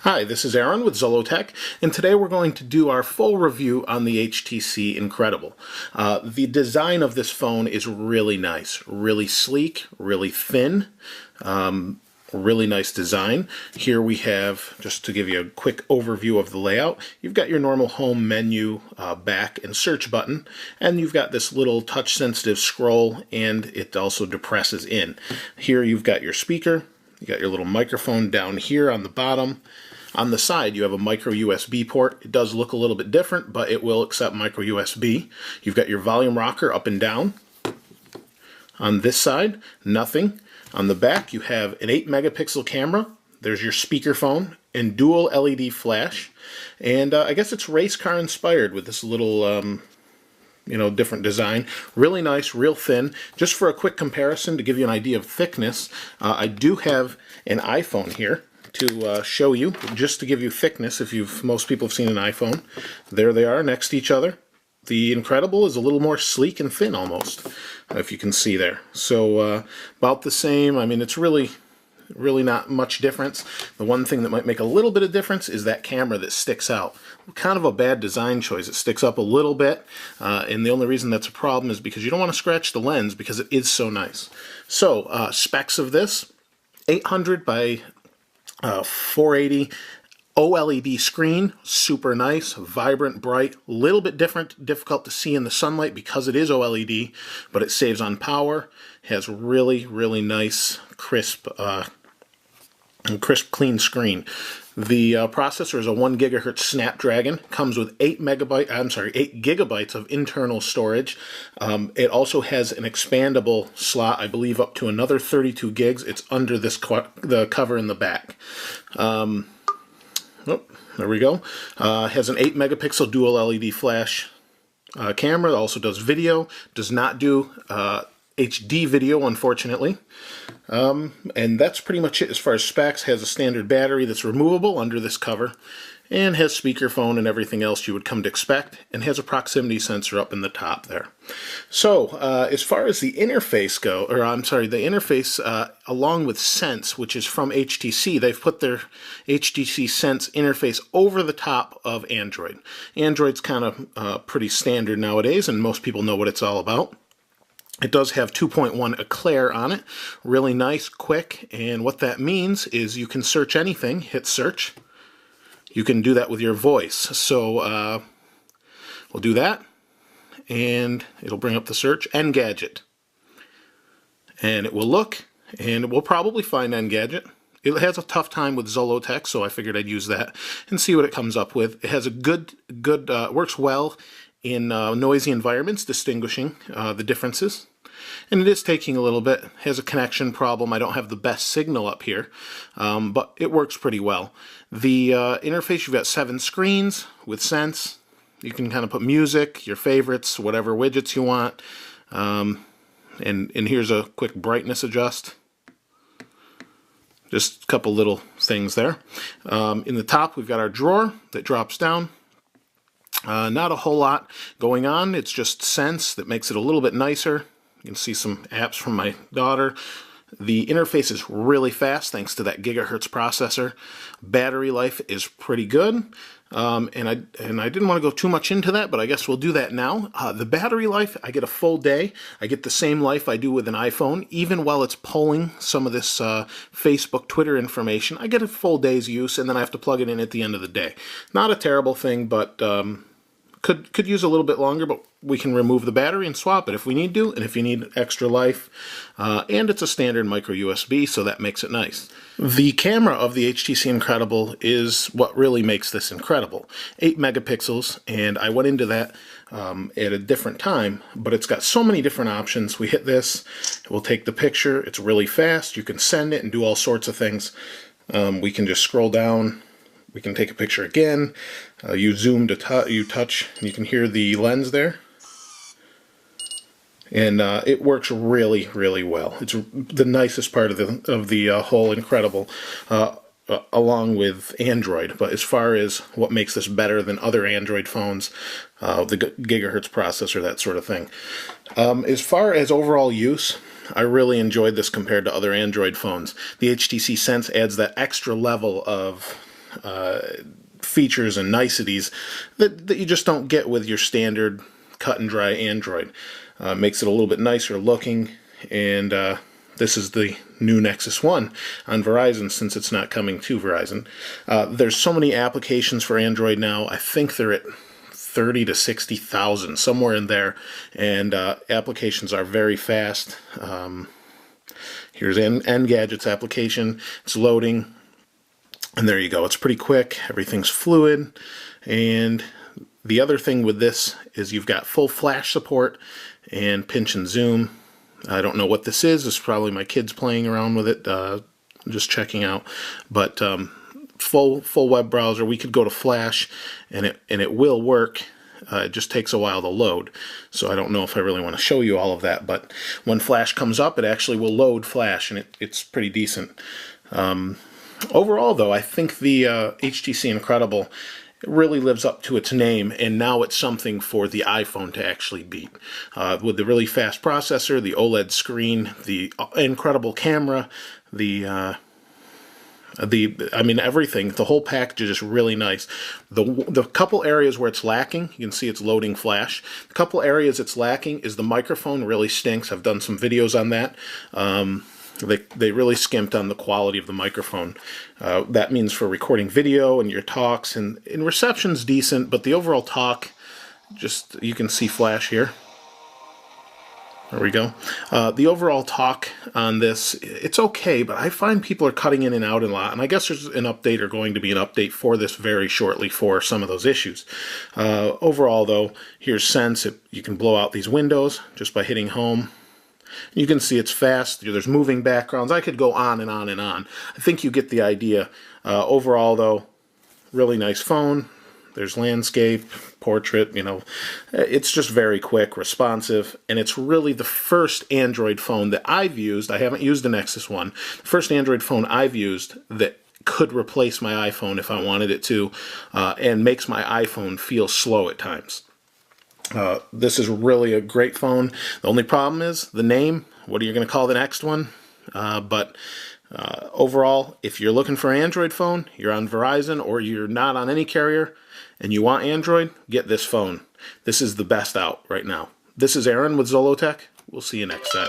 Hi, this is Aaron with Zollotech, and today we're going to do our full review on the HTC Incredible. The design of this phone is really nice, really sleek, really thin, really nice design. Here we have, just to give you a quick overview of the layout, you've got your normal home menu, back and search button, and you've got this little touch-sensitive scroll, and it also depresses in. Here you've got your speaker, you got your little microphone down here on the bottom. On the side, you have a micro USB port. It does look a little bit different, but it will accept micro USB. You've got your volume rocker up and down. On this side, nothing. On the back, you have an 8-megapixel camera. There's your speakerphone and dual LED flash. And I guess it's race car inspired with this little different design. Really nice, real thin. Just for a quick comparison to give you an idea of thickness, I do have an iPhone here to show you, just to give you thickness. Most people have seen an iPhone. There they are next to each other. The Incredible is a little more sleek and thin almost, if you can see there. So about the same. I mean, it's really not much difference. The one thing that might make a little bit of difference is that camera that sticks out. Kind of a bad design choice. It sticks up a little bit, and the only reason that's a problem is because you don't want to scratch the lens because it is so nice. So specs of this: 800 by 480 OLED screen, super nice, vibrant, bright, a little bit difficult to see in the sunlight because it is OLED, but it saves on power. It has really nice, crisp, clean screen. The processor is a 1 gigahertz Snapdragon, comes with 8 gigabytes of internal storage. It also has an expandable slot, I believe up to another 32 gigs. It's under the cover in the back. Oh, there we go. Has an 8-megapixel dual LED flash camera. It also does video. Does not do HD video, unfortunately. And that's pretty much it as far as specs. Has a standard battery that's removable under this cover, and has speakerphone and everything else you would come to expect, and has a proximity sensor up in the top there. So as far as the interface the interface along with Sense, which is from HTC, they've put their HTC Sense interface over the top of Android. Android's kind of pretty standard nowadays, and most people know what it's all about. It does have 2.1 Eclair on it, really nice, quick, and what that means is you can search anything, hit search. You can do that with your voice. So we'll do that, and it'll bring up the search, Engadget. And it will look, and it will probably find Engadget. It has a tough time with Zollotech, so I figured I'd use that and see what it comes up with. It has a good works well in noisy environments, distinguishing the differences. And it is taking a little bit. It has a connection problem. I don't have the best signal up here, but it works pretty well. The interface, you've got 7 screens with Sense. You can kind of put music, your favorites, whatever widgets you want. And here's a quick brightness adjust. Just a couple little things there. In the top, we've got our drawer that drops down. Not a whole lot going on. It's just Sense that makes it a little bit nicer. You can see some apps from my daughter. The interface is really fast thanks to that gigahertz processor. Battery life is pretty good. And I didn't want to go too much into that, but I guess we'll do that now. The battery life, I get a full day. I get the same life I do with an iPhone. Even while it's pulling some of this Facebook, Twitter information, I get a full day's use, and then I have to plug it in at the end of the day. Not a terrible thing, but could use a little bit longer, but we can remove the battery and swap it if we need to, and if you need extra life. And it's a standard micro USB, so that makes it nice. The camera of the HTC Incredible is what really makes this incredible. 8 megapixels, and I went into that at a different time, but it's got so many different options. We hit this, it will take the picture. It's really fast. You can send it and do all sorts of things. We can just scroll down. We can take a picture again. You zoom to you touch, and you can hear the lens there. And it works really, really well. It's the nicest part of the whole Incredible, along with Android. But as far as what makes this better than other Android phones, the gigahertz processor, that sort of thing. As far as overall use, I really enjoyed this compared to other Android phones. The HTC Sense adds that extra level of features and niceties that you just don't get with your standard cut and dry Android. Makes it a little bit nicer looking, and this is the new Nexus 1 on Verizon, since it's not coming to Verizon. There's so many applications for Android now. I think they're at 30 to 60,000, somewhere in there, and applications are very fast. Here's Engadget's application. It's loading, and there you go. It's pretty quick. Everything's fluid, and the other thing with this is you've got full flash support and pinch and zoom. I don't know what this is. It's probably my kids playing around with it, just checking out. But full web browser. We could go to Flash, and it will work. It just takes a while to load. So I don't know if I really want to show you all of that. But when Flash comes up, it actually will load Flash, and it's pretty decent. Overall, though, I think the HTC Incredible really lives up to its name, and now it's something for the iPhone to actually beat. With the really fast processor, the OLED screen, the incredible camera, I mean, everything. The whole package is just really nice. The couple areas where it's lacking, you can see it's loading Flash. The couple areas it's lacking is the microphone really stinks. I've done some videos on that. They really skimped on the quality of the microphone. That means for recording video and your talks, and reception's decent, but the overall talk, just, you can see Flash here. There we go. The overall talk on this, it's okay, but I find people are cutting in and out a lot, and I guess there's an update, or going to be an update for this very shortly for some of those issues. Overall, though, here's Sense. You can blow out these windows just by hitting home. You can see it's fast. There's moving backgrounds. I could go on and on and on. I think you get the idea. Overall, though, really nice phone. There's landscape, portrait, you know. It's just very quick, responsive, and it's really the first Android phone that I've used. I haven't used the Nexus 1. The first Android phone I've used that could replace my iPhone if I wanted it to, and makes my iPhone feel slow at times. This is really a great phone. The only problem is the name. What are you going to call the next one? But overall, if you're looking for an Android phone, you're on Verizon, or you're not on any carrier, and you want Android, get this phone. This is the best out right now. This is Aaron with Zolotech. We'll see you next time.